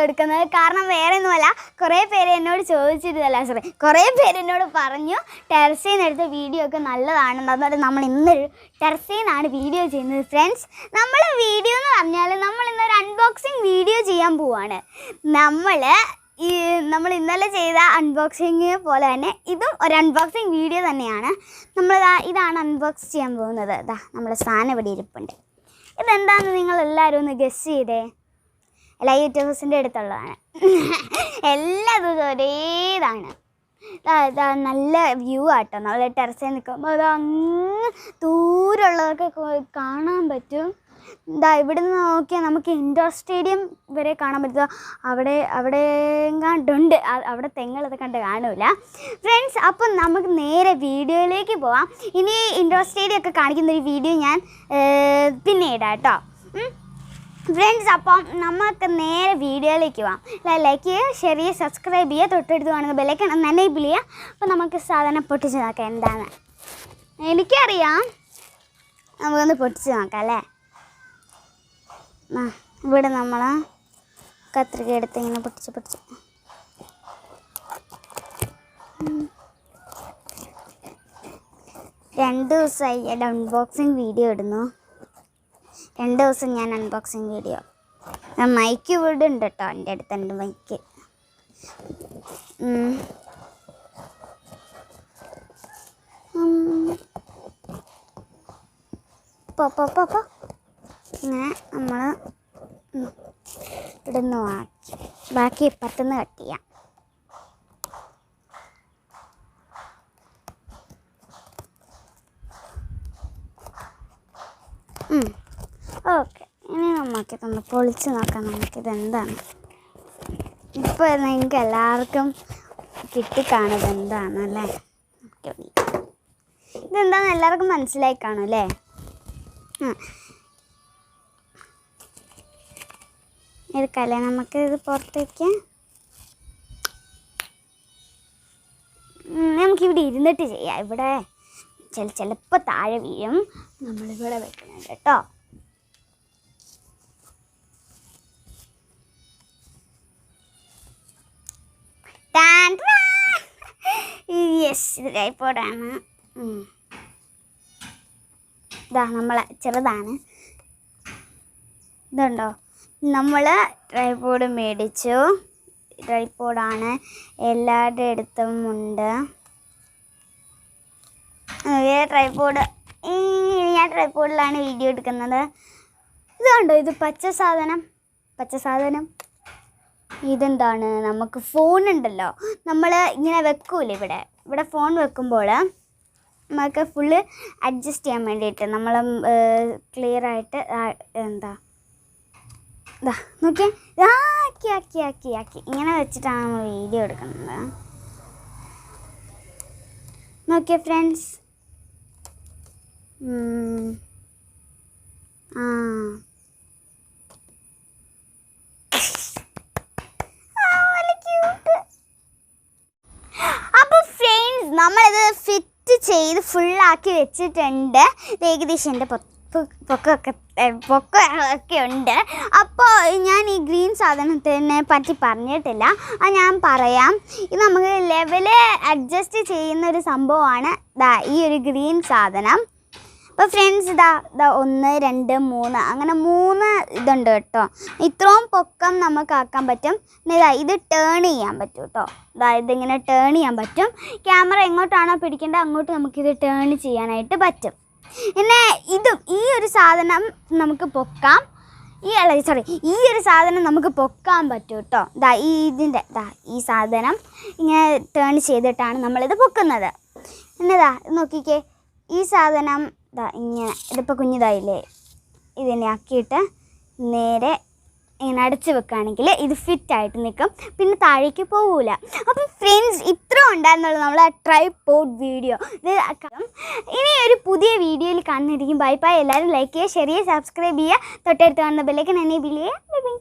എടുക്കുന്നത്. കാരണം വേറെ ഒന്നുമല്ല, കുറേ പേര് എന്നോട് ചോദിച്ചിരുന്നല്ല, കുറേ പേര് എന്നോട് പറഞ്ഞു ടെറസിൽ നിന്ന് എടുത്ത വീഡിയോ ഒക്കെ നല്ലതാണെന്ന്. അതുകൊണ്ട് നമ്മൾ ഇന്നൊരു ടെറസിൽ നിന്നാണ് വീഡിയോ ചെയ്യുന്നത് ഫ്രണ്ട്സ്. നമ്മൾ വീഡിയോ എന്ന് പറഞ്ഞാൽ നമ്മൾ ഇന്നൊരു അൺബോക്സിങ് വീഡിയോ ചെയ്യാൻ പോവാണ്. നമ്മൾ ഇന്നലെ ചെയ്ത അൺബോക്സിങ് പോലെ തന്നെ ഇതും ഒരു അൺബോക്സിങ് വീഡിയോ തന്നെയാണ്. ഇതാണ് അൺബോക്സ് ചെയ്യാൻ പോകുന്നത്. നമ്മുടെ സാധനം ഇവിടെ ഇരിപ്പുണ്ട്. ഇതെന്താണെന്ന് നിങ്ങളെല്ലാവരും ഒന്ന് ഗസ് ചെയ്തേ. എല്ലാ യൂട്യൂബേഴ്സിൻ്റെ അടുത്തുള്ളതാണ്. എല്ലാ ദിവസവും ഒരേതാണ്. നല്ല വ്യൂ ആട്ടോ. നമ്മൾ ടെറസിൽ നിൽക്കുമ്പോൾ അത് അങ്ങ് ദൂരമുള്ളതൊക്കെ കാണാൻ പറ്റും. ഇവിടുന്ന് നോക്കിയാൽ നമുക്ക് ഇൻഡോർ സ്റ്റേഡിയം വരെ കാണാൻ പറ്റുക. അവിടെ കണ്ടുണ്ട്. അവിടെ തെങ്ങുള്ളത് കണ്ട് കാണൂല ഫ്രണ്ട്സ്. അപ്പം നമുക്ക് നേരെ വീഡിയോയിലേക്ക് പോവാം. ഇനി ഇൻഡോർ സ്റ്റേഡിയം ഒക്കെ കാണിക്കുന്ന ഒരു വീഡിയോ ഞാൻ പിന്നെ ഇടാം കേട്ടോ ഫ്രണ്ട്സ്. അപ്പം നമുക്ക് നേരെ വീഡിയോയിലേക്ക് പോവാം. ലൈക്ക് ചെയ്യുക, ഷെയർ ചെയ്യുക, സബ്സ്ക്രൈബ് ചെയ്യുക, തൊട്ടടുത്ത് കാണുന്ന ബെല്ലൈക്കൺ എനേബിൾ ചെയ്യുക. അപ്പം നമുക്ക് സാധനം പൊട്ടിച്ച് നോക്കാം എന്താണ്. എനിക്കറിയാം, നമുക്കൊന്ന് പൊട്ടിച്ച് നോക്കാം അല്ലേ. ഇവിടെ നമ്മൾ കത്രിക എടുത്ത് ഇങ്ങനെ പൊട്ടിച്ച് 2 ദിവസമായി അൺബോക്സിങ് വീഡിയോ ഇടുന്നു. 2 ദിവസം ഞാൻ അൺബോക്സിങ് വീഡിയോ. മൈക്ക് ഇവിടെ ഉണ്ട് കേട്ടോ, എൻ്റെ അടുത്തുണ്ട് മൈക്ക്. ഇങ്ങനെ നമ്മൾ ഇടുന്നു. ബാക്കി ഇപ്പുറത്തുനിന്ന് കട്ട് ചെയ്യാം. ഓക്കെ, ഇനി നമുക്കിതൊന്ന് പൊളിച്ച് നോക്കാം. നമുക്കിതെന്താണ് ഇപ്പോൾ നിങ്ങൾക്ക് എല്ലാവർക്കും കിട്ടിക്കാണുന്നത് എന്താണല്ലേ. ഇതെന്താണെന്ന് എല്ലാവർക്കും മനസ്സിലായി കാണും അല്ലേ. എടുക്കല്ലേ നമുക്കിത് പുറത്തേക്ക്. നമുക്കിവിടെ ഇരുന്നിട്ട് ചെയ്യാം. ഇവിടെ ചിലപ്പോൾ താഴെ വീഴും. നമ്മളിവിടെ വെക്കുന്നുണ്ട് കേട്ടോ. യെസ്, ഇത് ട്രൈപോഡാണ്. നമ്മളെ ചെറുതാണ്. ഇതുണ്ടോ, നമ്മൾ ട്രൈപോഡ് മേടിച്ചു. ട്രൈപോഡാണ്, എല്ലാവരുടെ അടുത്തും ഉണ്ട്. ട്രൈപോഡ്, ഞാൻ ട്രൈപോഡിലാണ് വീഡിയോ എടുക്കുന്നത്. ഇത് കണ്ടോ, ഇത് പച്ച സാധനം. ഇതെന്താണ്, നമുക്ക് ഫോൺ ഉണ്ടല്ലോ, നമ്മൾ ഇങ്ങനെ വെക്കൂലേ, ഇവിടെ ഫോൺ വെക്കുമ്പോൾ നമുക്ക് ഫുള്ള് അഡ്ജസ്റ്റ് ചെയ്യാൻ വേണ്ടിയിട്ട് നമ്മൾ ക്ലിയറായിട്ട് നോക്കിയേ, ആക്കി ഇങ്ങനെ വെച്ചിട്ടാണ് നമ്മൾ വീഡിയോ എടുക്കുന്നത്. നോക്കിയേ ഫ്രണ്ട്സ്. അപ്പോൾ ഫ്രണ്ട്സ്, നമ്മളിത് ഫിറ്റ് ചെയ്ത് ഫുള്ളാക്കി വെച്ചിട്ടുണ്ട്. ഏകദേശം എൻ്റെ പൊക്കമൊക്കെ ഉണ്ട്. അപ്പോൾ ഞാൻ ഈ ഗ്രീൻ സാധനത്തിനെ പറ്റി പറഞ്ഞിട്ടില്ല, അത് ഞാൻ പറയാം. ഇത് നമുക്ക് ലെവല് അഡ്ജസ്റ്റ് ചെയ്യുന്ന ഒരു സംഭവമാണ് ഈ ഒരു ഗ്രീൻ സാധനം. അപ്പോൾ ഫ്രണ്ട്സ്, 1 2 3 അങ്ങനെ 3 ഇതുണ്ട് കേട്ടോ. ഇത്രയും പൊക്കം നമുക്ക് ആക്കാൻ പറ്റും. പിന്നെ ഇത് ടേൺ ചെയ്യാൻ പറ്റും കേട്ടോ. ഇതിങ്ങനെ ടേൺ ചെയ്യാൻ പറ്റും. ക്യാമറ എങ്ങോട്ടാണോ പിടിക്കേണ്ടത് അങ്ങോട്ട് നമുക്കിത് ടേൺ ചെയ്യാനായിട്ട് പറ്റും. പിന്നെ ഈ ഒരു സാധനം നമുക്ക് പൊക്കാം. ഈ ഒരു സാധനം നമുക്ക് പൊക്കാൻ പറ്റും കേട്ടോ. ഈ സാധനം ഇങ്ങനെ ടേൺ ചെയ്തിട്ടാണ് നമ്മളിത് പൊക്കുന്നത്. പിന്നെ നോക്കിക്കേ, ഈ സാധനം ഇങ്ങനെ, ഇതിപ്പോൾ കുഞ്ഞിതായില്ലേ, ഇതിനെ ആക്കിയിട്ട് നേരെ ഇങ്ങനെ അടച്ച് വെക്കുകയാണെങ്കിൽ ഇത് ഫിറ്റായിട്ട് നിൽക്കും, പിന്നെ താഴേക്ക് പോവില്ല. അപ്പം ഫ്രണ്ട്സ്, ഇത്ര ഉണ്ടായിരുന്നുള്ളൂ നമ്മളെ ട്രൈപോഡ് വീഡിയോ. ഇനി ഒരു പുതിയ വീഡിയോയിൽ കാണുന്നതായിരിക്കും. ബൈ. എല്ലാവരും ലൈക്ക് ചെയ്യുക, ഷെയർ ചെയ്യുക, സബ്സ്ക്രൈബ് ചെയ്യുക, തൊട്ടടുത്ത് കാണുന്ന ബെല്ലൈക്കൺ എനേബിൾ ചെയ്യുക. ബൈ.